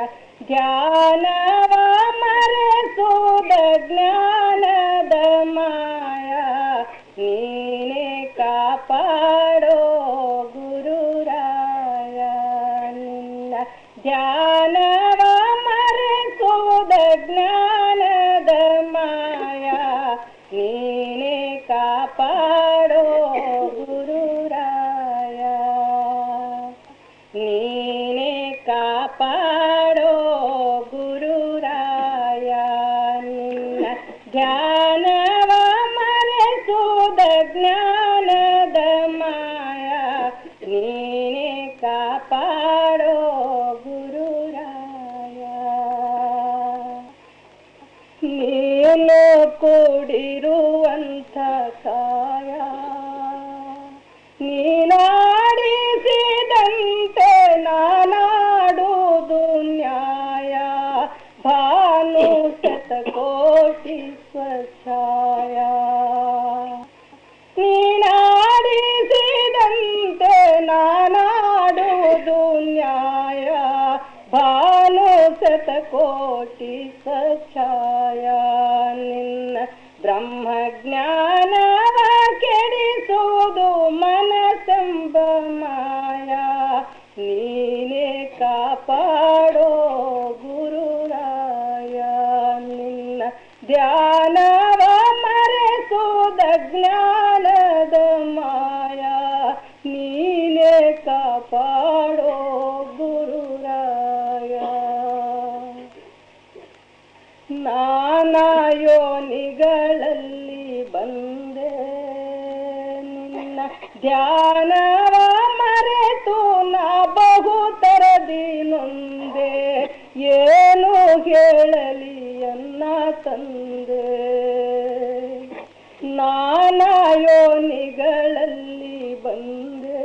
ಧ್ಯಾನವ ಮರೆಸುವುದ ಜ್ಞಾನದ ಮಾಯ. ನೀನೆ ಕಾಪಾಡೋ ಗುರುರಾಯ. ನಿನ್ನ ಧ್ಯಾನವ ಮರೆಸುವುದ ಜ್ಞಾನದ ಮಾಯ. ನೀನೆ ಕಾಪಾಡೋ ಗುರುರಾಯ. ನೀನೆ ಕಾಪಾಡೋ ಗುರುರಾಯ. ನಿನ್ನ ಧ್ಯಾನವ ಮರೆಸುವುದ ಜ್ಞಾನದ ಮಾಯ. ನೀನೆ ಕಾಪಾಡೋ ಗುರುರಾಯ. ನೀನು ಕೂಡಿರುವಂಥ ಕಾಯ, ನೀನಾ ಕೋಟಿ ಸಚ್ಛಾಯ ನಿನ್ನ ಬ್ರಹ್ಮಜ್ಞಾನವ ಕೆಡಿಸುವುದು ಮನಸೆಂಬ ಮಾಯ ನೀನೇ ಕಾಪಾಡೋ ಗುರುರಾಯ ನಿನ್ನ ಧ್ಯಾನವ ಮರೆಸುವುದ ಜ್ಞಾನದ ಮಾಯ ನೀನೇ ಕಾಪಾಡೋ ಗುರುರಾಯ ನಾನಾ ಯೋನಿಗಳಲ್ಲಿ ಬಂದೆ ನಿನ್ನ ಧ್ಯಾನವ ಮರೆತು ನಾ ಬಹು ತರದಿ ನೊಂದೆ ಏನು ಹೇಳಲಿ ಅನ್ನ ತಂದೆ ನಾನಾ ಯೋನಿಗಳಲ್ಲಿ ಬಂದೆ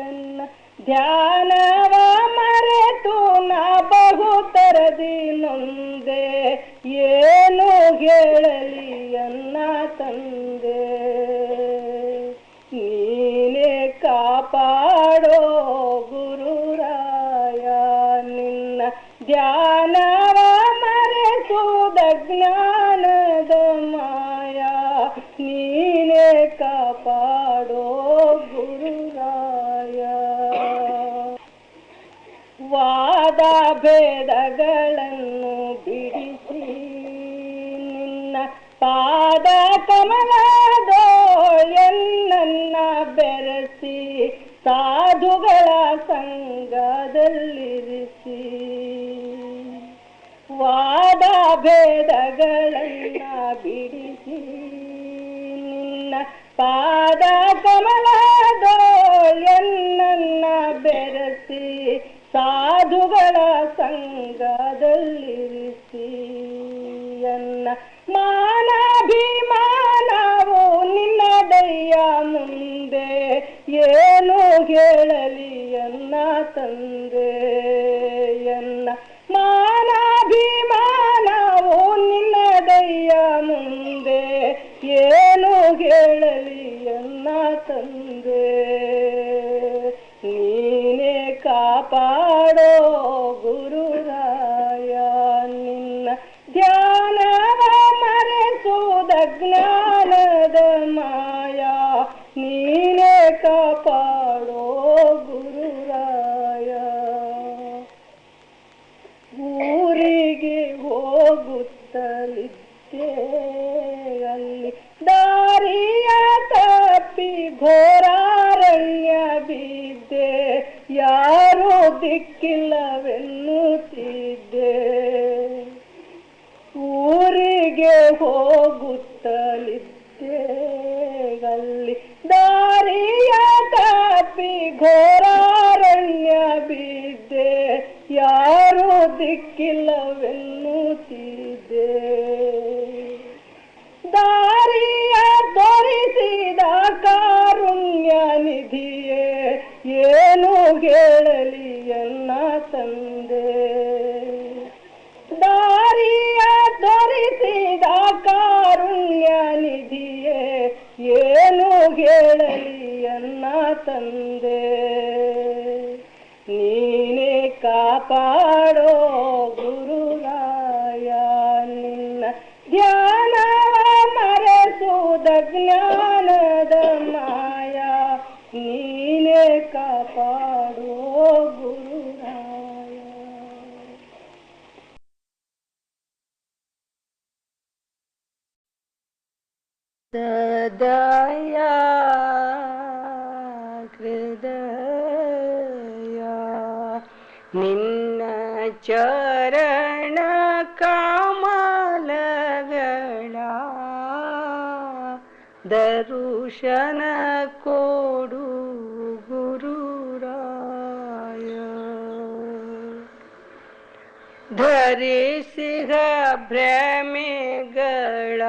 ಎನ್ನ ಧ್ಯಾನವ ಮರೆತು ನಾ ಬಹು ತರದಿ ನೊಂದೆ ಏನು ಹೇಳಲಿ ಅನ್ನ ತಂದೆ ನೀನೇ ಕಾಪಾಡೋ ಗುರುರಾಯ ನಿನ್ನ ಧ್ಯಾನವ ಮರೆಸುವುದ ಜ್ಞಾನದ ಮಾಯ ನೀನೇ ಕಾಪಾಡೋ ಗುರುರಾಯ ವಾದ ಭೇದಗಳನ್ನು ಬಿಡಿಸಿ ನಿನ್ನ ಪಾದ ಕಮಲದೋಳೆನ್ನ ಬೆರೆಸಿ ಸಾಧುಗಳ ಸಂಗದಲ್ಲಿರಿಸಿ ವಾದ ಭೇದಗಳನ್ನ ಬಿಡಿಸಿ ನಿನ್ನ ಪಾದ ಕಮಲದೋಳೆನ್ನ ಬೆರೆಸಿ ಸಾಧುಗಳ ಸಂಗದಲ್ಲಿರಿಸಿ ಎನ್ನ ಮಾನಾಭಿಮಾನವು ನಿನ್ನದಯ್ಯ ಮುಂದೆ ಏನು ಹೇಳಲಿ ಅನ್ನ ತಂದೆ ಎನ್ನ ಮಾನಾಭಿಮಾನವು ನಿನ್ನದಯ್ಯ ಮುಂದೆ ಏನು ಹೇಳಲಿ ಅನ್ನ ತಂದೆ ನೀನೇ ಕಾಪಾಡೋ ಗುರುರಾಯ ನಿನ್ನ ಧ್ಯಾನವ ಮರೆಸುವುದ ಜ್ಞಾನದ ಮಾಯ ನೀನೇ ಕಾಪಾಡೋ ಗುರುರಾಯ ಊರಿಗೆ ಹೋಗುತ್ತಲಿದ್ದೆ ಅಲ್ಲಿ ದಾರಿಯ ತಪ್ಪಿ ಘೋರಾರಣ್ಯ ಬಿದ್ದೆ ಯಾರೂ ದಿಕ್ಕಿಲ್ಲವೆನ್ನುತ್ತಿದ್ದೆ ಊರಿಗೆ ಹೋಗುತ್ತಲಿದ್ದೆ ಅಲ್ಲಿ ದಾರಿಯ ತಪ್ಪಿ ಘೋರಾರಣ್ಯ ಬಿದ್ದೆ ಯಾರೂ ದಿಕ್ಕಿಲ್ಲವೆನ್ನುತ್ತಿದ್ದೆ ದಾರಿಯ ತೋರಿಸಿದ ಕಾರುಣ್ಯ ನಿಧಿಯೇ ಏನು ಹೇಳಲಿ ಅನ್ನ ತಂದೆ ದಾರಿಯ ತೋರಿಸಿದ ಕಾರುಣ್ಯ ನಿಧಿಯೇ ಏನು ಹೇಳಲಿ ಅನ್ನ ತಂದೆ ನೀನೇ ಕಾಪಾಡೋ ಗುರುರಾಯ ನಿನ್ನ ಧ್ಯಾನವ ಮರೆಸುವುದ ಜ್ಞಾನದ ಮಾಯ ನೀನೇ ಕಾಪಾಡೋ ಗುರುರಾಯ ಸದಯ ಹೃದಯ ನಿನ್ನ ಚರಣ ಕಮಲಗಳ ದರುಶನ ಕೊಡು ಗುರುರಾಯ ಧರಿಸಿಗ ಭ್ರಮೆಗಳ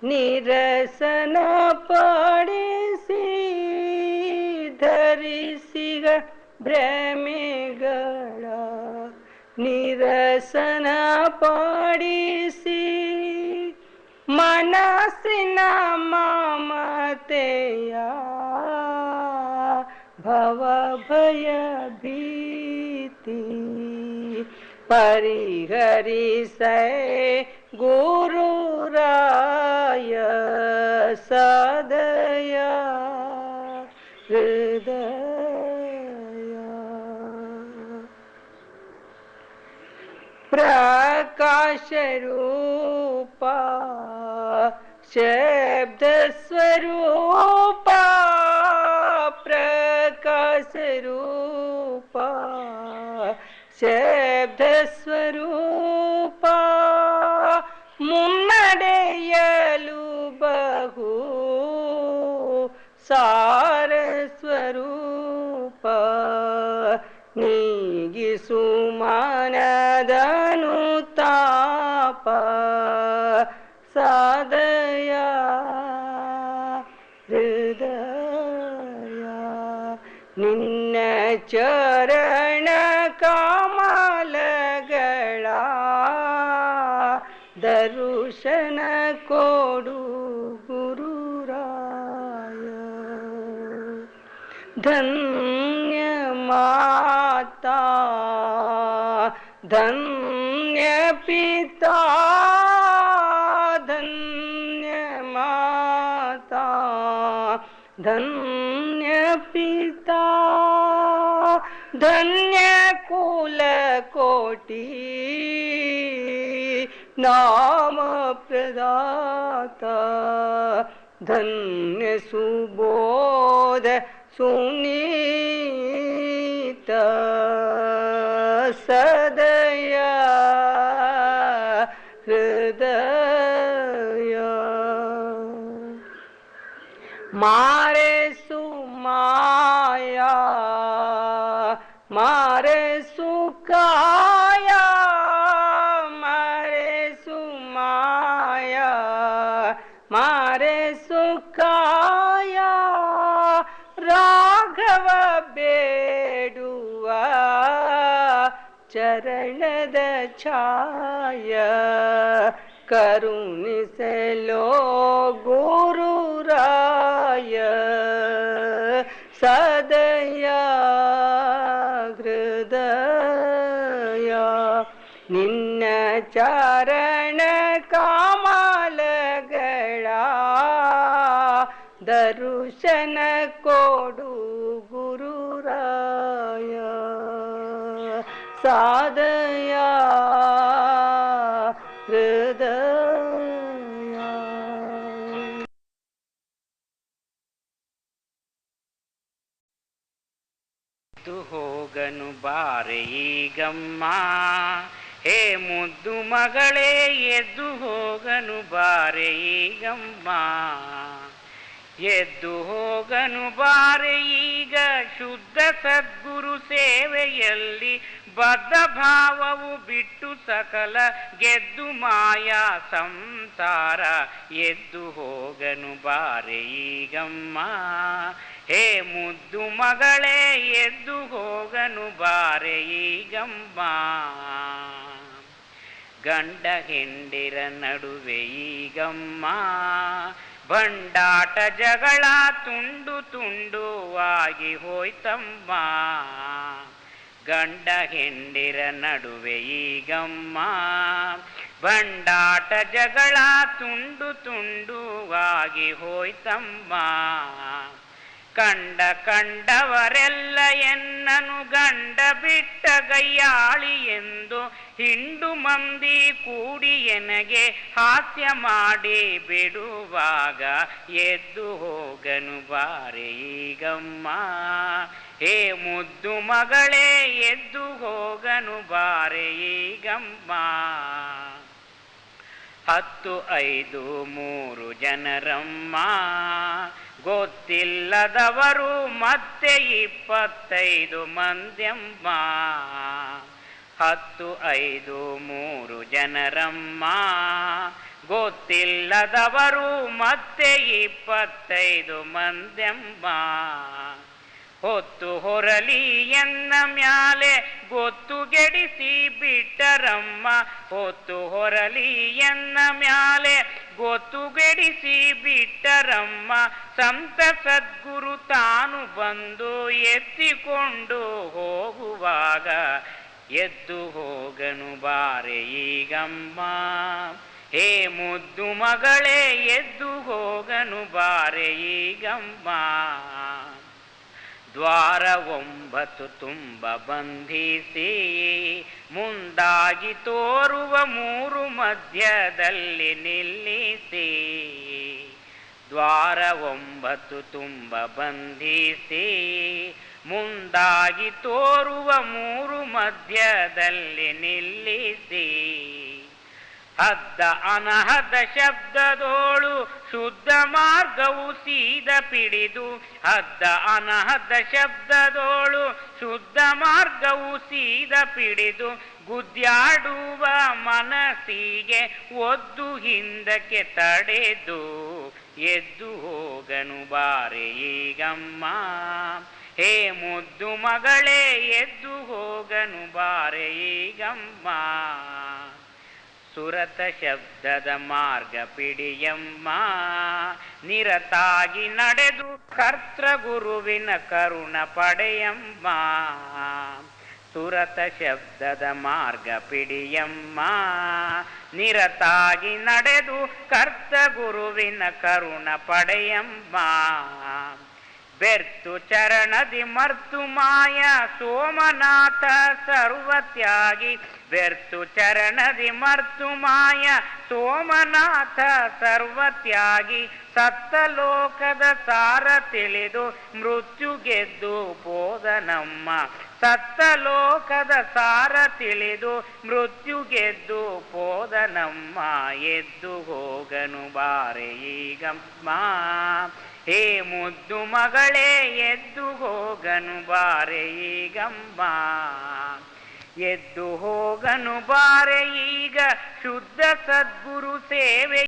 ನಿರಸನ ಪಡಿಸಿ ಧರಿಸಿಗ ಭ್ರಮೆಗಳ ನಿರಸನ ಪಡಿಸಿ ಮನಸ್ಸಿನ ಮಮತೆಯ ಭವ ಭಯ ಭೀತಿ ಪರಿಹರಿಸೈ ಗುರುರಾಯ ಸದಯ ಹೃದಯ ಪ್ರಕಾಶ ರೂಪ ಶಬ್ದ ಸ್ವರೂಪ ಪ್ರಕಾಶ ರೂಪ ಶಬ್ದ ಸ್ವರೂಪ ಮುನ್ನಡೆಯಲು ಬಹು ಸಾರ ಸ್ವರೂಪ ನೀಗಿಸು ಮನದನು ತಾಪ ಸದಯ ಹೃದಯ ನಿನ್ನ ಚರಣ ಕಮಲಗಳ ದರ್ಶನ ಕೊಡು ಗುರುರಾಯ ಧನ್ಯ ಮಾತಾ ಧನ್ಯ ಪಿತಾ ಧನ್ಯ ಮಾತಾ ಧನ್ಯ ಪಿತಾ ಧನ್ಯ ಕುಲ ಕೋಟಿ ನಾಮ ಪ್ರದಾತ ಧನ್ಯ ಸುಬೋಧ ಸುನೀತ ಸದಯ ಹೃದಯ ಮಾರೆ ಸುಮಾಯ ಮಾರೆ ಸುಖಾಯ ಮಾರೆ ಸುಮಾಯ ಮಾರೆ ಸುಖಾಯ ರಾಘವ ಬೇಡುವ ಚರಣದ ಛಾಯ ಕರುಣಿಸಲೋ ಗುರುರಾಯ ಸದಯ ಹೃದಯ ನಿನ್ನ ಚರಣ ಕಮಲಗಳ ದರ್ಶನ ಕೊಡು ಗುರುರಾಯ ಸಾದಯ ಹೃದಯ ಹೋಗನು ಬಾರೆ ಈಗಮ್ಮ ಹೇ ಮುದ್ದು ಮಗಳೇ ಎದ್ದು ಹೋಗನು ಬಾರೆ ಈಗಮ್ಮ ಎದ್ದು ಹೋಗನು ಬಾರೆ ಈಗ ಶುದ್ಧ ಸದ್ಗುರು ಸೇವೆಯಲ್ಲಿ ಬದ್ಧ ಭಾವವು ಬಿಟ್ಟು ಸಕಲ ಗೆದ್ದು ಮಾಯಾ ಸಂಸಾರ ಎದ್ದು ಹೋಗನು ಬಾರೆ ಈಗಮ್ಮ ಹೇ ಮುದ್ದು ಮಗಳೇ ಎದ್ದು ಹೋಗನು ಬಾರೆ ಈಗಮ್ಮ ಗಂಡ ಹೆಂಡಿರ ನಡುವೆ ಈಗಮ್ಮ ಬಂಡಾಟ ಜಗಳ ತುಂಡು ತುಂಡುವಾಗಿ ಹೋಯ್ತಮ್ಮ ಗಂಡ ಹೆಂಡಿರ ನಡುವೆ ಈಗಮ್ಮ ಬಂಡಾಟ ಜಗಳ ತುಂಡು ತುಂಡುವಾಗಿ ಹೋಯ್ತಮ್ಮ ಕಂಡ ಕಂಡವರೆಲ್ಲ ಎನ್ನನು ಗಂಡ ಬಿಟ್ಟ ಗಯ್ಯಾಳಿ ಎಂದು ಹಿಂಡು ಮಂದಿ ಕೂಡಿ ಎನಗೆ ಹಾಸ್ಯ ಮಾಡಿ ಬಿಡುವಾಗ ಎದ್ದು ಹೋಗನು ಬಾರೆ ಈಗಮ್ಮ ಹೇ ಮುದ್ದು ಮಗಳೇ ಎದ್ದು ಹೋಗನು ಬಾರೆ ಈಗಮ್ಮ 10, 5, 3 ಜನರಮ್ಮ ಗೊತ್ತಿಲ್ಲದವರು ಮತ್ತೆ 25 ಮಂದ್ಯಮ್ಮ 10, 5, 3 ಜನರಮ್ಮ ಗೊತ್ತಿಲ್ಲದವರು ಮತ್ತೆ 25 ಮಂದ್ಯಮ್ಮ ಹೊತ್ತು ಹೊರಲಿ ಎನ್ನ ಮ್ಯಾಲೆ ಗೊತ್ತು ಗೆಡಿಸಿ ಬಿಟ್ಟರಮ್ಮ ಹೊತ್ತು ಹೊರಲಿ ಎನ್ನ ಮ್ಯಾಲೆ ಗೊತ್ತು ಗೆಡಿಸಿ ಬಿಟ್ಟರಮ್ಮ ಸಂತ ಸದ್ಗುರು ತಾನು ಬಂದು ಎತ್ತಿಕೊಂಡು ಹೋಗುವಾಗ ಎದ್ದು ಹೋಗನು ಬಾರೆ ಈಗಮ್ಮ. ಹೇ ಮುದ್ದು ಮಗಳೇ ಎದ್ದು ಹೋಗನು ಬಾರೆ ಈಗಮ್ಮ. ದ್ವಾರ 9 ತುಂಬ ಬಂಧಿಸಿ ಮುಂದಾಗಿ ತೋರುವ 3 ಮಧ್ಯದಲ್ಲಿ ನಿಲ್ಲಿಸಿ. ದ್ವಾರ 9 ತುಂಬ ಬಂಧಿಸಿ ಮುಂದಾಗಿ ತೋರುವ 3 ಮಧ್ಯದಲ್ಲಿ ನಿಲ್ಲಿಸಿ. ಹದ್ದ ಅನಹದ ಶಬ್ದದೋಳು ಶುದ್ಧ ಮಾರ್ಗವು ಸೀದ ಪಿಡಿದು. ಹದ್ದ ಅನಹದ ಶಬ್ದದೋಳು ಶುದ್ಧ ಮಾರ್ಗವು ಸೀದ ಪಿಡಿದು. ಗುದ್ಯಾಡುವ ಮನಸ್ಸಿಗೆ ಒದ್ದು ಹಿಂದಕ್ಕೆ ತಡೆದು. ಎದ್ದು ಹೋಗನು ಬಾರೆ ಈಗಮ್ಮ. ಹೇ ಮುದ್ದು ಮಗಳೇ ಎದ್ದು ಹೋಗನು ಬಾರೆ ಈಗಮ್ಮ. ಸುರತ ಶಬ್ದದ ಮಾರ್ಗ ಪಿಡಿಯಮ್ಮ. ನಿರತಾಗಿ ನಡೆದು ಕರ್ತೃ ಗುರುವಿನ ಕರುಣ ಪಡೆಯಮ್ಮ. ಸುರತ ಶಬ್ದದ ಮಾರ್ಗ ಪಿಡಿಯಮ್ಮ. ನಿರತಾಗಿ ನಡೆದು ಕರ್ತೃ ಗುರುವಿನ ಕರುಣ ಪಡೆಯಮ್ಮ. ಬೆರ್ತು ಚರಣದಿ ಮರ್ತು ಮಾಯ ಸೋಮನಾಥ ಸರ್ವತ್ಯಾಗಿ. ಬೆರ್ತು ಚರಣದಿ ಮರ್ತು ಮಾಯ ಸೋಮನಾಥ ಸರ್ವತ್ಯಾಗಿ. ಸತ್ತ ಲೋಕದ ಸಾರ ತಿಳಿದು ಮೃತ್ಯು ಗೆದ್ದು ಹೋದನಮ್ಮ. ಸತ್ತ ಲೋಕದ ಸಾರ ತಿಳಿದು ಮೃತ್ಯು ಗೆದ್ದು ಹೋದನಮ್ಮ. ಎದ್ದು ಹೋಗನು ಬಾರೆ ಈಗಮ್ಮ. ಹೇ ಮುದ್ದು ಮಗಳೇ ಎದ್ದು ಹೋಗನು ಬಾರೆ ಈಗಮ್ಮ. ಎದ್ದು ಹೋಗನು ಬಾರೆ ಈಗ ಶುದ್ಧ ಸದ್ಗುರು ಸೇವೆ